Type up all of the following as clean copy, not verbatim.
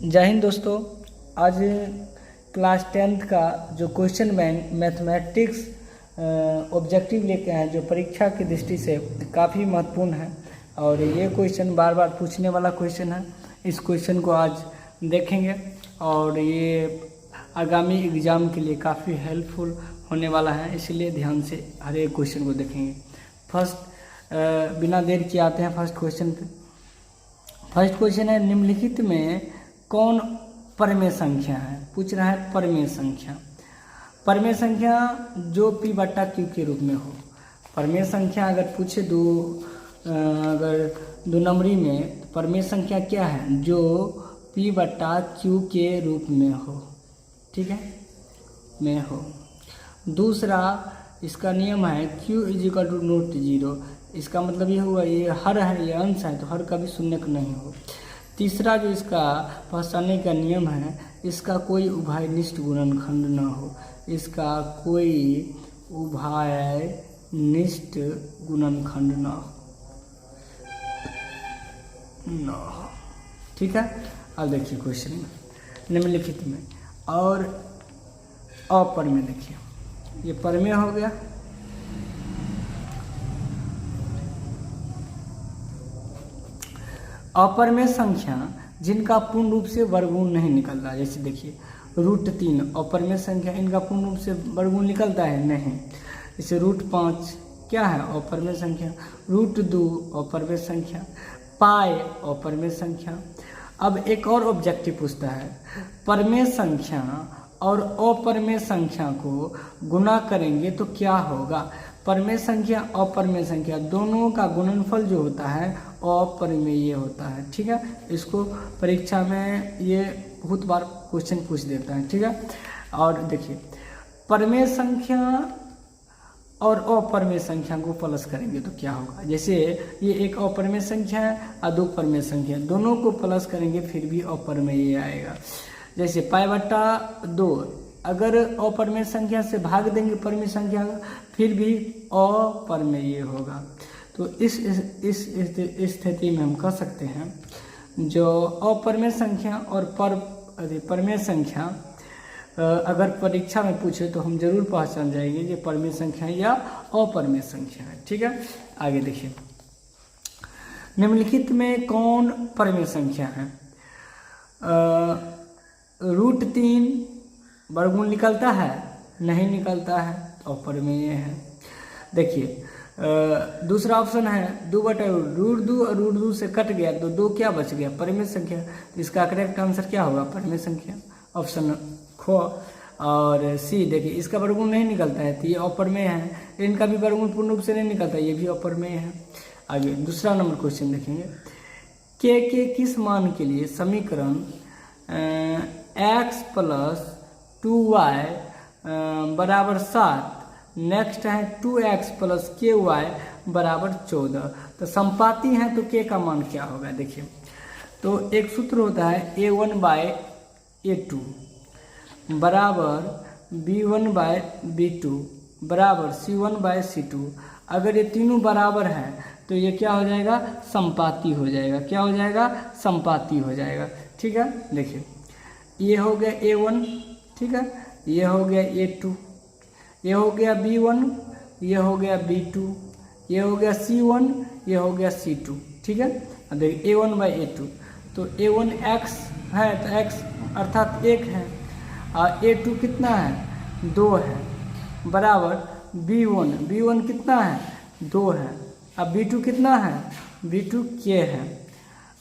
जय हिंद दोस्तों। आज क्लास 10th का जो क्वेश्चन बैंक मैथमेटिक्स ऑब्जेक्टिव लेके आए जो परीक्षा की दृष्टि से काफ़ी महत्वपूर्ण है और ये क्वेश्चन बार बार पूछने वाला क्वेश्चन है। इस क्वेश्चन को आज देखेंगे और ये आगामी एग्ज़ाम के लिए काफ़ी हेल्पफुल होने वाला है, इसलिए ध्यान से हर एक क्वेश्चन को देखेंगे। बिना देर किए आते हैं फर्स्ट क्वेश्चन पे। फर्स्ट क्वेश्चन है, निम्नलिखित में कौन परमेय संख्या है? पूछ रहा है परमेय संख्या। परमेय संख्या जो p बट्टा q के रूप में हो। परमेय संख्या अगर पूछे दो नंबरी में, तो परमेय संख्या क्या है? जो p बट्टा q के रूप में हो, ठीक है, में हो। दूसरा इसका नियम है q is equal to not zero. इसका मतलब ये हुआ ये हर है, ये अंश है, तो हर कभी शून्य नहीं हो। तीसरा जो इसका पहचानने का नियम है, इसका कोई उभयनिष्ठ गुणनखंड न हो। इसका कोई उभयनिष्ठ गुणनखंड न हो, ठीक है। अब देखिए क्वेश्चन में निम्नलिखित में और अपरमेय, देखिए ये परमेय हो गया। अपरमेय संख्या जिनका पूर्ण रूप से वर्गमूल नहीं निकलता, जैसे देखिए √3 अपरमेय संख्या, इनका पूर्ण रूप से वर्गमूल निकलता है नहीं। जैसे √5 क्या है? अपरमेय संख्या। √2 अपरमेय संख्या। पाई अपरमेय संख्या। अब एक और ऑब्जेक्टिव पूछता है, परमेय संख्या और अपरमेय संख्या को गुणा करेंगे तो क्या होगा? परमेय संख्या और परमेय संख्या दोनों का गुणनफल जो होता है अपरिमेय होता है, ठीक है। इसको परीक्षा में ये बहुत बार क्वेश्चन पूछ देता है, ठीक है। और देखिए परमेय संख्या और अपरमेय संख्या को प्लस करेंगे तो क्या होगा? जैसे ये एक अपरमेय संख्या है और दो परमेय संख्या, दोनों को प्लस करेंगे फिर भी अपरमेय आएगा। जैसे पाई बट्टा 2 अगर अपरमेय संख्या से भाग देंगे परमेय संख्या फिर भी अपरमेय होगा। तो इस स्थिति में हम कह सकते हैं जो अपरमेय संख्या और परमेय संख्या अगर परीक्षा में पूछे तो हम जरूर पहचान जाएंगे कि परमेय संख्या या अपरमेय संख्या है, ठीक है। आगे देखिए, निम्नलिखित में कौन परमेय संख्या है? √3 वर्गमूल निकलता है? नहीं निकलता है, तो अपरमेय है। देखिए दूसरा ऑप्शन है 2 बटा √2 और √2 से कट गया तो 2 क्या बच गया? परमेय संख्या। तो इसका करेक्ट आंसर क्या होगा? परमेय संख्या, ऑप्शन खो। और सी देखिए इसका वर्गमूल नहीं निकलता है तो ये अपरमेय है। इनका भी वर्गमूल पूर्ण रूप से नहीं निकलता, ये भी अपरमेय है। आगे दूसरा नंबर क्वेश्चन देखेंगे, के किस मान के लिए समीकरण x + 2y बराबर 7, नेक्स्ट है 2x + ky बराबर 14। तो संपाती है तो k का मान क्या होगा? देखिए तो एक सूत्र होता है a1/a2 बराबर b1/b2 बराबर c1/c2। अगर ये तीनों बराबर हैं तो ये क्या हो जाएगा? संपाती हो जाएगा। क्या हो जाएगा? संपाती हो जाएगा, ठीक है। देखिए ये हो गया a1, ठीक है, ये हो गया a2, ये हो गया b1, ये हो गया b2, ये हो गया c1, ये हो गया c2, ठीक है। अब देखिए a1/a2 तो a1 x है तो x अर्थात 1 है और a2 कितना है? 2 है बराबर b1 कितना है? 2 है। अब b2 कितना है? b2 k है।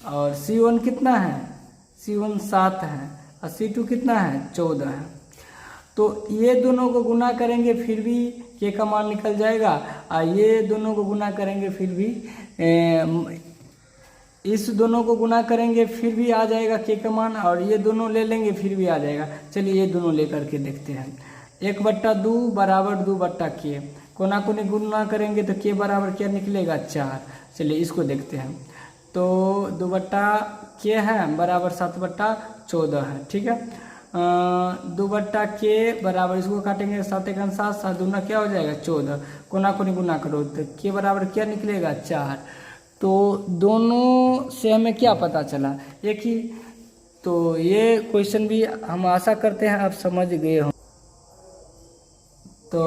और c1 कितना है? c1 7 है और c2 कितना है? 14 है। तो ये दोनों को गुना करेंगे फिर भी k का मान निकल जाएगा और ये दोनों को गुना करेंगे फिर भी इस दोनों को गुना करेंगे फिर भी आ जाएगा k का मान, और ये दोनों ले लेंगे फिर भी आ जाएगा। चलिए ये दोनों लेकर के देखते हैं। 1/2 बराबर 2/k, कोना कोनी गुना करेंगे तो k बराबर क्या निकलेगा? 4। चलिए इसको देखते हैं। तो 2/k है बराबर 7/14 है, ठीक है। 2/k बराबर, इसको काटेंगे 7 × 7, 7 दूना क्या हो जाएगा? 14। कोना कोनी गुना करो तो k बराबर क्या निकलेगा? 4। तो दोनों से हमें क्या पता चला? एक ही तो ये क्वेश्चन भी हम आशा करते हैं आप समझ गए हो। तो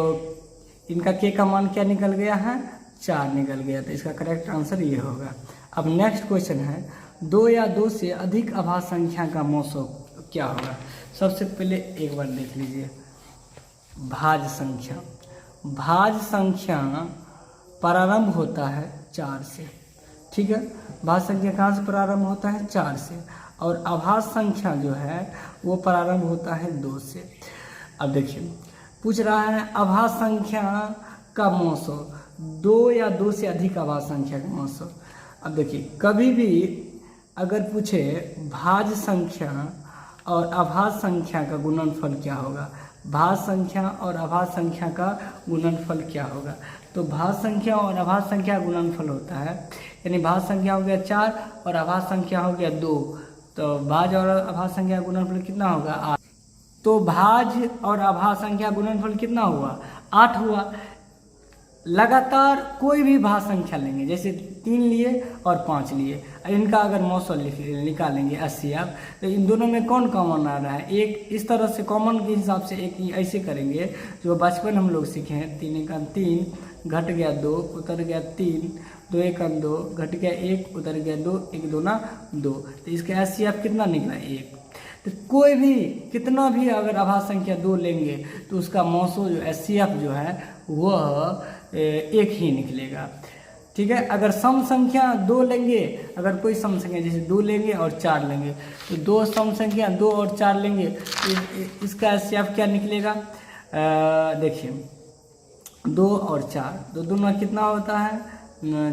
इनका के का मान क्या निकल गया है, 4 निकल गया। तो इसका करेक्ट आंसर ये होगा। अब नेक्स्ट क्वेश्चन है 2 या 2 से अधिक अभाज्य संख्या का मौसो क्या होगा। सबसे पहले एक बार देख लीजिए, भाज्य संख्या। भाज्य संख्या प्रारंभ होता है 4 से, ठीक है। भाज्य संख्या कहाँ से प्रारंभ होता है, 4 से। और अभाज्य संख्या जो है वो प्रारंभ होता है 2 से। अब देखिए पूछ रहा है अभाज्य संख्या का मौसो, 2 या 2 से अधिक अभाज्य संख्या का मौसो। अब देखिए कभी भी अगर पूछे भाज्य संख्या और अभाज्य संख्या का गुणनफल क्या होगा, भाज्य संख्या और अभाज्य संख्या का गुणनफल क्या होगा, तो भाज्य संख्या और अभाज्य संख्या का गुणनफल होता है, यानी भाज्य संख्या हो गया 4 और अभाज्य संख्या हो गया 2, तो भाज्य और अभाज्य संख्या का गुणनफल कितना होगा, 8। तो भाज्य और अभाज्य संख्या गुणनफल कितना हुआ, 8 हुआ। लगातार कोई भी भाज्य संख्या लेंगे, जैसे 3 लिए और 5 लिए, इनका अगर मौसम निकालेंगे 80 आप, तो इन दोनों में कौन कॉमन आ रहा है, एक इस तरह से कॉमन के हिसाब से एक ऐसे करेंगे जो बचपन हम लोग सीखे हैं। 3 1 3 घट गया 2 उतर गया 3, 2 1 2 घट गया 1 उतर गया 2, 1 2 2। तो इसका 80 आप कितना निकला, 1। तो कोई भी कितना भी अगर अभाज्य संख्या 2 लेंगे तो उसका मौसो जो SCF जो है वह 1 ही निकलेगा, ठीक है। अगर सम संख्या 2 लेंगे, अगर कोई सम संख्या जैसे 2 लेंगे और 4 लेंगे, तो 2 सम संख्या 2 और 4 लेंगे तो इसका SCF क्या निकलेगा, देखिए 2 और 4, तो दोनों कितना होता है,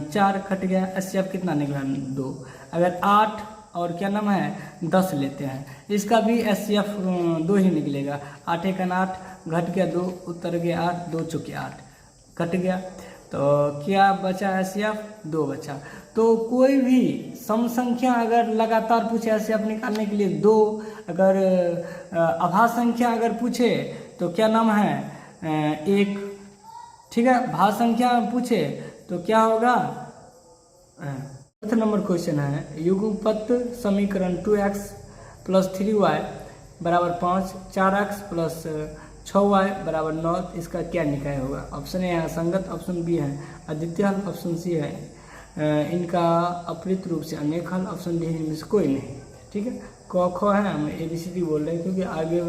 4 कट गया, SCF कितना निकला, 2। अगर 8 और क्या नाम है 10 लेते हैं, इसका भी SCF 2 ही निकलेगा। 8 1 8 घट गया 2 उतर गया 8, 2 चौके 8 कट गया, तो क्या बचा, SCF 2 बचा। तो कोई भी सम संख्या अगर लगातार पूछे SCF निकालने के लिए 2, अगर अभाज्य संख्या अगर पूछे तो क्या नाम है 1, ठीक है। भाज्य संख्या पूछे तो क्या होगा। चौथा नंबर क्वेश्चन है युगपत समीकरण 2x + 3y = 5, 4x + 6y = 9, इसका क्या निकाय होगा। ऑप्शन ए है असंगत, ऑप्शन बी है अद्वितीय हल, ऑप्शन सी है इनका अपरित रूप से अनेक हल, ऑप्शन डी है इनमें से कोई नहीं, ठीक है। क ख है, हम ABCD बोल रहे हैं क्योंकि आगे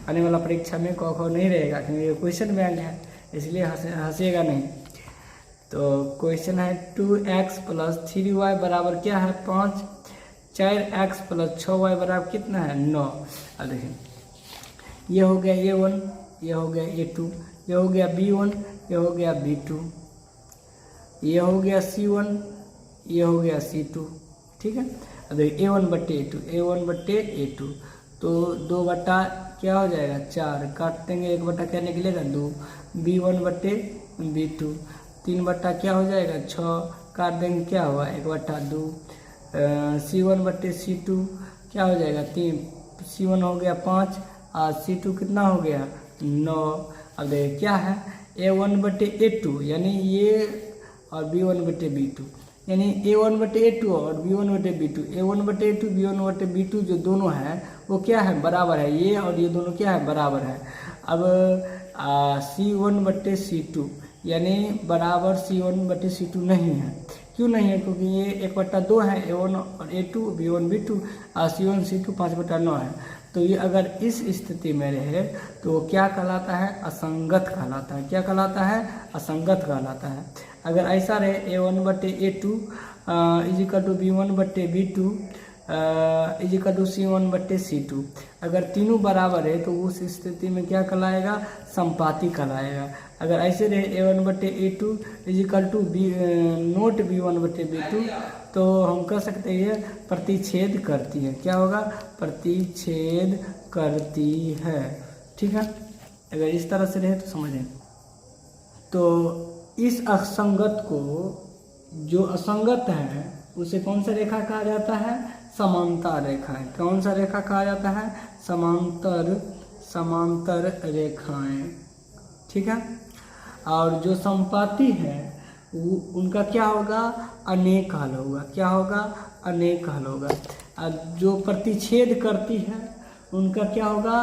आने वाला परीक्षा में क ख नहीं रहेगा, क्योंकि ये क्वेश्चन बैंक है, इसलिए हंसेगा नहीं। तो क्वेश्चन है 2x + 3y बराबर क्या है, 5, 4x + 6y बराबर कितना है, 9। अब देखिए ये हो गया A1, ये हो गया A2, ये हो गया B1, ये हो गया B2, ये हो गया C1, ये हो गया C2, ठीक है। अब देखिए A1/A2, A1/A2, तो 2 बटा क्या हो जाएगा 4, काट देंगे 1 बटा क्या निकलेगा 2, B1/B2, 3 बटा क्या हो जाएगा 6, काट देंगे क्या हुआ 1 बटा 2, C1/C2 क्या हो जाएगा 3, C1 हो गया 5 और C2 कितना हो गया 9। अब देखिए क्या है A1/A2 यानी ये और B1/B2, यानी A1/A2 और B1/B2, A1/A2 B1/B2 जो दोनों हैं वो क्या है बराबर है, ये और ये दोनों क्या है बराबर है। अब C1/C2 यानी बराबर C1/C2 नहीं है, क्यों नहीं है, क्योंकि ये 1/2 है, A1 और A2 B1B2 और C1 C2 5/9 है। तो ये अगर इस स्थिति में रहे तो क्या कहलाता है, असंगत कहलाता है। क्या कहलाता है, असंगत कहलाता है। अगर ऐसा रहे A1/A2 = B1/B2 = C1/C2, अगर तीनों बराबर है तो उस स्थिति में क्या कहलाएगा, संपाती कहलाएगा। अगर ऐसे रहे A1/A2 = नोट B1/B2 तो हम कह सकते हैं प्रतिच्छेद करती है। क्या होगा, प्रतिच्छेद करती है, ठीक है। अगर इस तरह से रहे तो समझें। तो इस असंगत को, जो असंगत है उसे कौन सा रेखा कहा जाता है, समांतर रेखा है। कौन सा रेखा कहा जाता है, समांतर रेखाएं, ठीक है। और जो संपाती है उनका क्या होगा, अनेक हल होगा। क्या होगा, अनेक हल होगा। जो प्रतिच्छेद करती है उनका क्या होगा,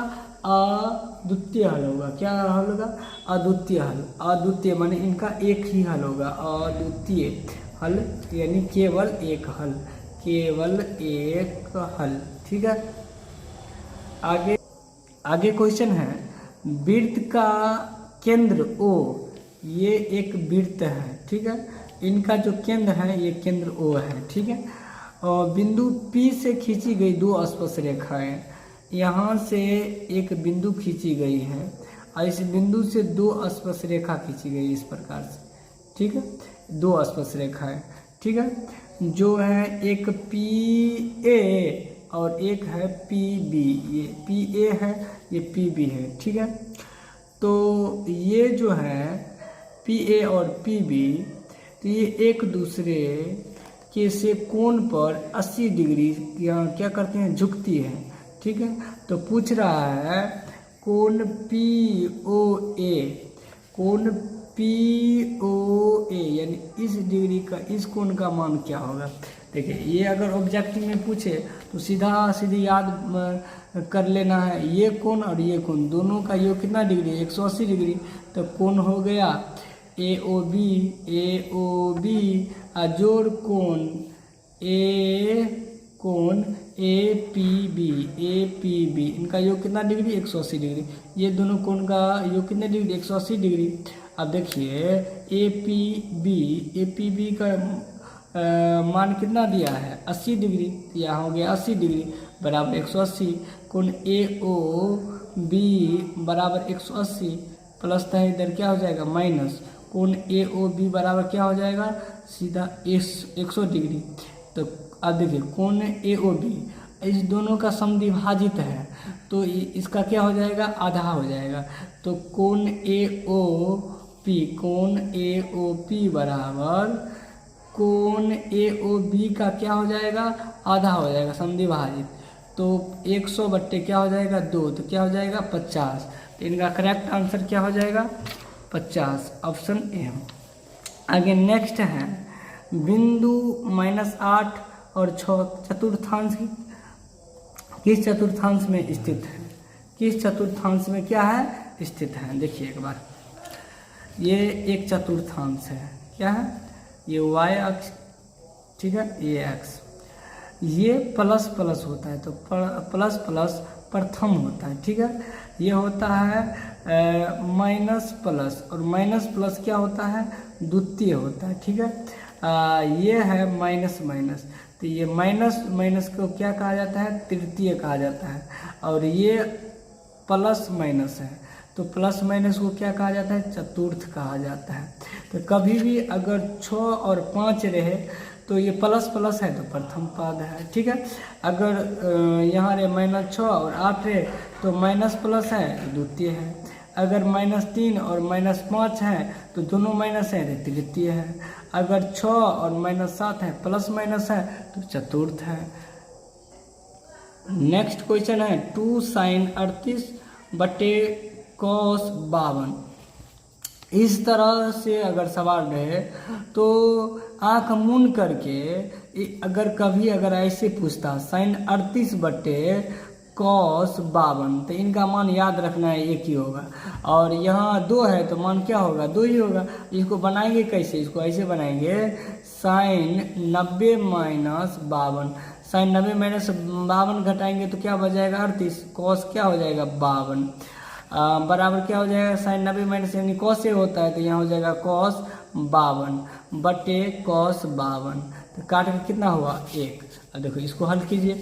अद्वितीय हल होगा। क्या हल होगा, अद्वितीय हल। अद्वितीय माने इनका एक ही हल होगा, अद्वितीय हल यानी केवल एक हल, केवल एक हल। ठीक है, आगे क्वेश्चन है, वृत्त का केंद्र O, ये एक वृत्त है। ठीक है, इनका जो केंद्र है ये केंद्र O है। ठीक है, और बिंदु P से खींची गई दो स्पर्श रेखाएं, यहाँ से एक बिंदु खींची गई है और इस बिंदु से दो स्पर्श रेखा खींची गई इस प्रकार से। ठीक है, दो स्पर्श रेखाएं। ठीक है, जो है एक PA और एक है PB, ये PA है ये PB है। ठीक है, तो ये जो है PA और PB, तो ये एक दूसरे के से कोण पर 80 डिग्री क्या करते हैं, झुकती है। ठीक है, तो पूछ रहा है कोण POA, कोण POA यानी इस डिग्री का, इस कोण का मान क्या होगा। देखिए, ये अगर ऑब्जेक्टिव में पूछे तो सीधी याद कर लेना है, ये कोण और ये कोण दोनों का योग कितना डिग्री है, 180 डिग्री। तो कोण हो गया AOB, जोड़ कोण APB, इनका योग कितना डिग्री, 180 डिग्री। ये दोनों कोण का योग कितने डिग्री, 180 डिग्री। अब देखिए APB का मान कितना दिया है, 80 डिग्री, यहाँ हो गया 80 डिग्री बराबर 180। कोण AOB बराबर 180 प्लस था इधर क्या हो जाएगा माइनस, कोण AOB बराबर क्या हो जाएगा, सीधा 100 डिग्री। तो अब देखिए कोण AOB इस दोनों का समद्विभाजित है, तो इसका क्या हो जाएगा, आधा हो जाएगा। तो कोण AOP बराबर कोण AOB का क्या हो जाएगा, आधा हो जाएगा समद्विभाजित। तो 100 क्या हो जाएगा 2, तो क्या हो जाएगा 50। तो इनका करेक्ट आंसर क्या हो जाएगा 50, ऑप्शन ए। आगे नेक्स्ट है, बिंदु -8 और 6 चतुर्थांश किस चतुर्थांश में स्थित है, किस चतुर्थांश में क्या है स्थित है। देखिए एक बार, ये एक चतुर्थांश है, क्या है, ये y अक्ष, ठीक है, ये x, ये प्लस प्लस होता है, तो प्लस प्लस प्रथम होता है। ठीक है, ये होता है माइनस प्लस, और माइनस प्लस क्या होता है, द्वितीय होता है। ठीक है, ये है माइनस माइनस, तो ये माइनस माइनस को क्या कहा जाता है, तृतीय कहा जाता है। और ये प्लस माइनस है, तो प्लस माइनस को क्या कहा जाता है, चतुर्थ कहा जाता है। तो कभी भी अगर 6 और 5 रहे तो ये प्लस प्लस है तो प्रथम पद है। ठीक है, अगर यहाँ रहे -6 और 8 रहे तो माइनस प्लस है तो द्वितीय है। अगर -3 और -5 है तो दोनों माइनस है तो तृतीय है। अगर 6 और -7 है प्लस माइनस है तो चतुर्थ है। नेक्स्ट क्वेश्चन है 2 sin 38 बटे cos 52। इस तरह से अगर सवाल रहे तो आंख मूंद करके अगर कभी अगर ऐसे पूछता sin 38 बटे cos 52, तो इनका मान याद रखना है एक ही होगा। और यहाँ 2 है तो मान क्या होगा, 2 ही होगा। इसको बनाएंगे कैसे, इसको ऐसे बनाएंगे sin 90 - 52, sin 90 - 52 घटाएंगे तो क्या बच जाएगा 38, cos क्या हो जाएगा 52 बराबर क्या हो जाएगा sin 90 - यानी cos से होता है तो यहाँ हो जाएगा cos 52 बटे cos 52, तो काट के कितना हुआ 1। अब देखो इसको हल कीजिए,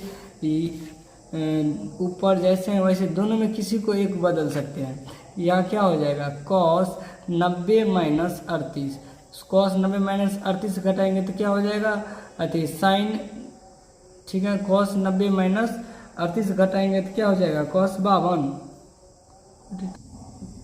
ऊपर जैसे हैं वैसे दोनों में किसी को एक बदल सकते हैं। यहाँ क्या हो जाएगा cos 90 - 38, cos 90 - 38 घटाएंगे तो क्या हो जाएगा 38 sin, ठीक है, cos 90 - 38 घटाएंगे तो क्या हो जाएगा cos 52,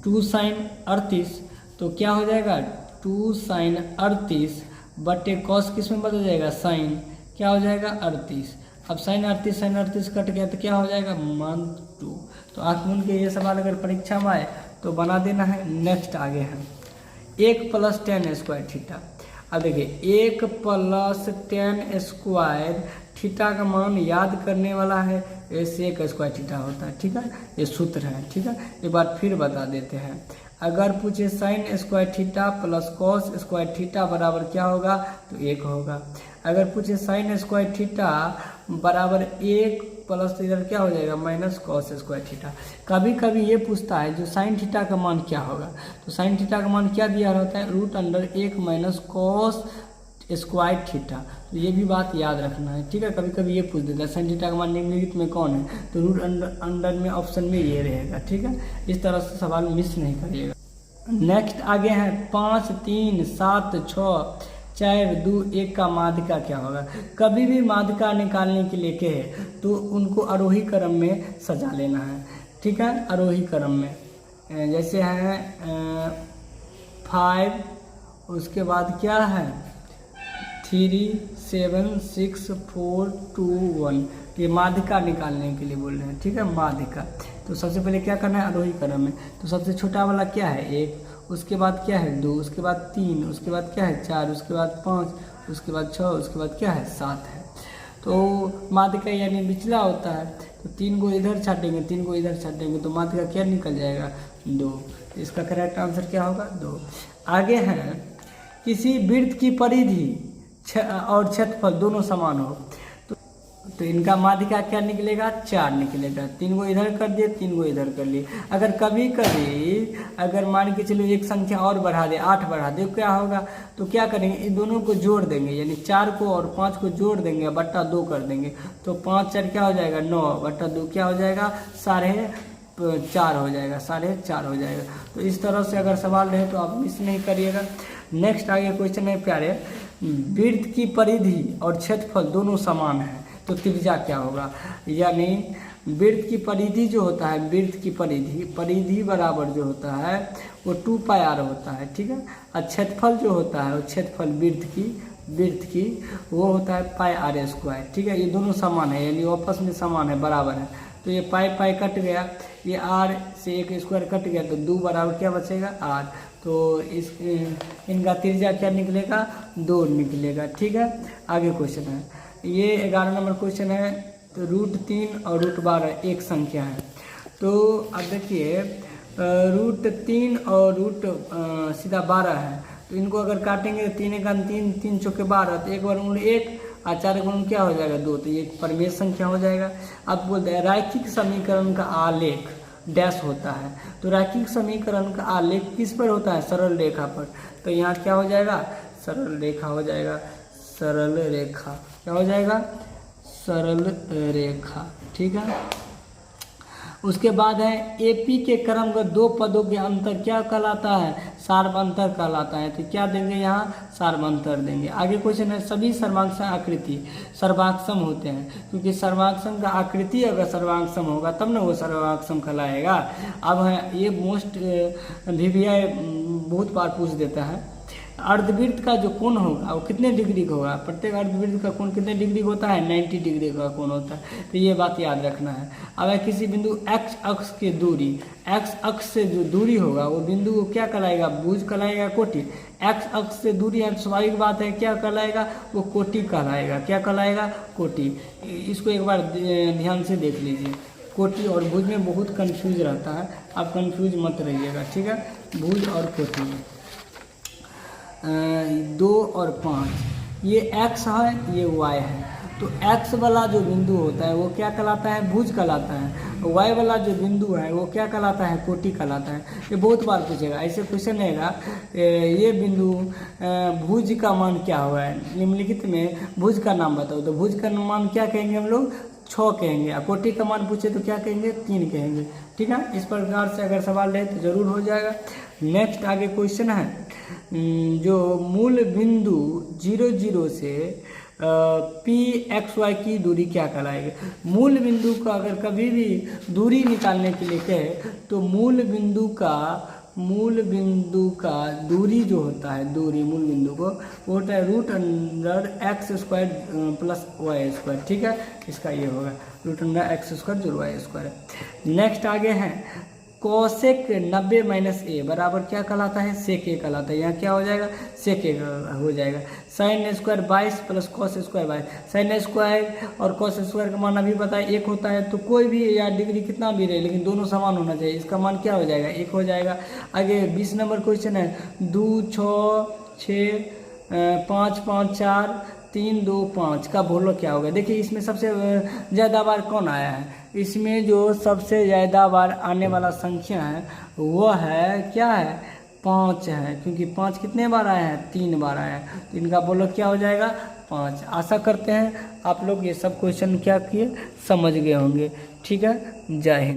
2 sin 38, तो क्या हो जाएगा 2 sin 38 बटे cos किस में बदल जाएगा sin, क्या हो जाएगा 38। अब sin 38 कट गया तो क्या हो जाएगा -2। तो आंख मूंद के ये सवाल अगर परीक्षा में आए तो बना देना है। नेक्स्ट आगे है 1 + tan² थीटा। अब देखिए 1 + tan² थीटा का मान याद करने वाला है, ए सेक स्क्वायर थीटा होता है। ठीक है, ये सूत्र है। ठीक है, एक बार फिर बता देते हैं। अगर पूछे sine square theta plus cos square theta बराबर क्या होगा, तो 1 होगा। अगर पूछे साइन स्क्वायर थीटा बराबर 1 प्लस, तो इधर क्या हो जाएगा, माइनस कॉस स्क्वायर थीटा। कभी कभी ये पूछता है जो साइन थीटा का मान क्या होगा, तो साइन थीटा का मान क्या दिया रहता है, √1 माइनस कॉस स्क्वायर थीटा। तो ये भी बात याद रखना है। ठीक है, कभी कभी ये पूछ देता है साइन थीटा का मान निम्नलिखित में कौन है, तो √अंडर में ऑप्शन में ये रहेगा। ठीक है, इस तरह से सवाल मिस नहीं करिएगा। नेक्स्ट आगे है 5, 3, 7, 6, 4, 2, 1 का माध्यिका क्या होगा। कभी भी माध्यिका निकालने के लिए कहे तो उनको आरोही क्रम में सजा लेना है। ठीक है, आरोही क्रम में जैसे है 5, उसके बाद क्या है 3, 7, 6, 4, 2, 1। ये माध्यिका निकालने के लिए बोल रहे हैं। ठीक है, माध्यिका। तो सबसे पहले क्या करना है, आरोही क्रम में। तो सबसे छोटा वाला क्या है 1, उसके बाद क्या है 2, उसके बाद 3, उसके बाद क्या है 4, उसके बाद 5, उसके बाद 6, उसके बाद क्या है 7 है। तो माध्यिका यानी बिचला होता है, तो 3 को इधर छाटेंगे, 3 को इधर छाटेंगे, तो माध्यिका क्या निकल जाएगा 2। इसका करेक्ट आंसर क्या होगा 2। आगे है किसी वृत्त की परिधि और क्षेत्रफल दोनों समान हो, तो इनका माध्यिका क्या निकलेगा 4 निकलेगा। 3 को इधर कर दिए, 3 को इधर कर लिए। अगर कभी कभी अगर मान के चलो एक संख्या और बढ़ा दे, 8 बढ़ा दे, क्या होगा, तो क्या करेंगे, इन दोनों को जोड़ देंगे, यानी 4 को और 5 को जोड़ देंगे, बट्टा 2 कर देंगे, तो 5 4 क्या हो जाएगा 9, बट्टा 2 क्या हो जाएगा 4.5 हो जाएगा, 4.5 हो जाएगा। तो इस तरह से अगर सवाल रहे तो आप मिस नहीं करिएगा। नेक्स्ट आगे क्वेश्चन है प्यारे, वृत्त की परिधि और क्षेत्रफल दोनों समान है, तो त्रिज्या क्या होगा। यानी वृत्त की परिधि जो होता है, वृत्त की परिधि बराबर जो होता है वो 2πr होता है। ठीक है, और क्षेत्रफल जो होता है वो क्षेत्रफल वृत्त की वो होता है πr²। ठीक है, ये दोनों समान है, यानी आपस में समान है, बराबर है। तो ये पाई कट गया, ये r से एक स्क्वायर कट गया, तो 2 बराबर क्या बचेगा r। तो इनका त्रिज्या क्या निकलेगा 2 निकलेगा। ठीक है, आगे क्वेश्चन है, ये 11 नंबर क्वेश्चन है। तो √3 और √12 एक संख्या है। तो अब देखिए √3 और सीधा 12 है, तो इनको अगर काटेंगे 3 × 3, 3 चौके 12, तो 1 वर्गमूल 1 और 4 वर्गमूल क्या हो जाएगा 2, तो ये परिमेय संख्या हो जाएगा। अब बोलते हैं रैखिक समीकरण का आलेख डैश होता है, तो रैखिक समीकरण का आलेख किस पर होता है, सरल रेखा पर। तो यहाँ क्या हो जाएगा, सरल रेखा हो जाएगा, सरल रेखा क्या हो जाएगा, सरल रेखा। ठीक है, उसके बाद है एपी के क्रमगत 2 पदों के अंतर क्या कहलाता है, सार्वंतर कहलाता है। तो क्या देंगे यहाँ, सार्वंतर देंगे। आगे क्वेश्चन है, सभी सर्वांगसम आकृति सर्वांगसम होते हैं, क्योंकि सर्वांगसम का आकृति अगर सर्वांगसम होगा तब ना वो सर्वांगसम कहलाएगा। अब है ये मोस्ट VVI बहुत बार पूछ देता है, अर्धवृत्त का जो कोण होगा वो कितने डिग्री का होगा, प्रत्येक अर्धवृत्त का कोण कितने डिग्री का होता है, 90 डिग्री का कोण होता है। तो ये बात याद रखना है। अगर किसी बिंदु x अक्ष की दूरी, x अक्ष से जो दूरी होगा वो बिंदु को क्या कहलाएगा, भुज कहलाएगा, कोटि। x अक्ष से दूरी है, स्वाभाविक बात है क्या कहलाएगा, वो कोटि कहलाएगा। क्या कहलाएगा, कोटि। इसको एक बार ध्यान से देख लीजिए, कोटि और भुज में बहुत कन्फ्यूज रहता है, आप कन्फ्यूज मत रहिएगा। ठीक है, भुज और कोटि में 2 और 5 ये x है, ये y है। तो x वाला जो बिंदु होता है वो क्या कहलाता है, भुज कहलाता है। y वाला जो बिंदु है वो क्या कहलाता है, कोटि कहलाता है। ये बहुत बार पूछेगा, ऐसे क्वेश्चन रहेगा, ये बिंदु भुज का मान क्या हुआ है, निम्नलिखित में भुज का नाम बताओ। तो भुज का मान क्या कहेंगे हम लोग, 6 कहेंगे। कोटि का मान पूछे तो क्या कहेंगे, 3 कहेंगे। ठीक है, इस प्रकार से अगर सवाल रहे तो जरूर हो जाएगा। नेक्स्ट आगे क्वेश्चन है, जो मूल बिंदु 0, 0 से PXY की दूरी क्या कहलाएगी। मूल बिंदु का अगर कभी भी दूरी निकालने के लिए कहे तो मूल बिंदु का दूरी जो होता है, दूरी मूल बिंदु को वो होता है √x² प्लस y²। ठीक है, इसका ये होगा √x² जो y² है। नेक्स्ट आगे है कोसेक 90 माइनस ए बराबर क्या कहलाता है, सेक ए कहलाता है। यहाँ क्या हो जाएगा, सेक ए हो जाएगा। Sine square 22 plus cos square 22। Sine square और कॉस स्क्वायर का मान अभी बताया 1 होता है, तो कोई भी या डिग्री कितना भी रहे लेकिन दोनों समान होना चाहिए, इसका मान क्या हो जाएगा, 1 हो जाएगा। आगे 20 नंबर क्वेश्चन है, 2 6 6 5 5 4 3 2 5 का बोलो क्या होगा। देखिए इसमें सबसे ज़्यादा बार कौन आया है, इसमें जो सबसे ज़्यादा बार आने वाला संख्या है वो है क्या है, 5 है, क्योंकि 5 कितने बार आया है, 3 बार आया है, तो इनका बोलो क्या हो जाएगा, 5। आशा करते हैं आप लोग ये सब क्वेश्चन क्या किए समझ गए होंगे। ठीक है, जय हिंद।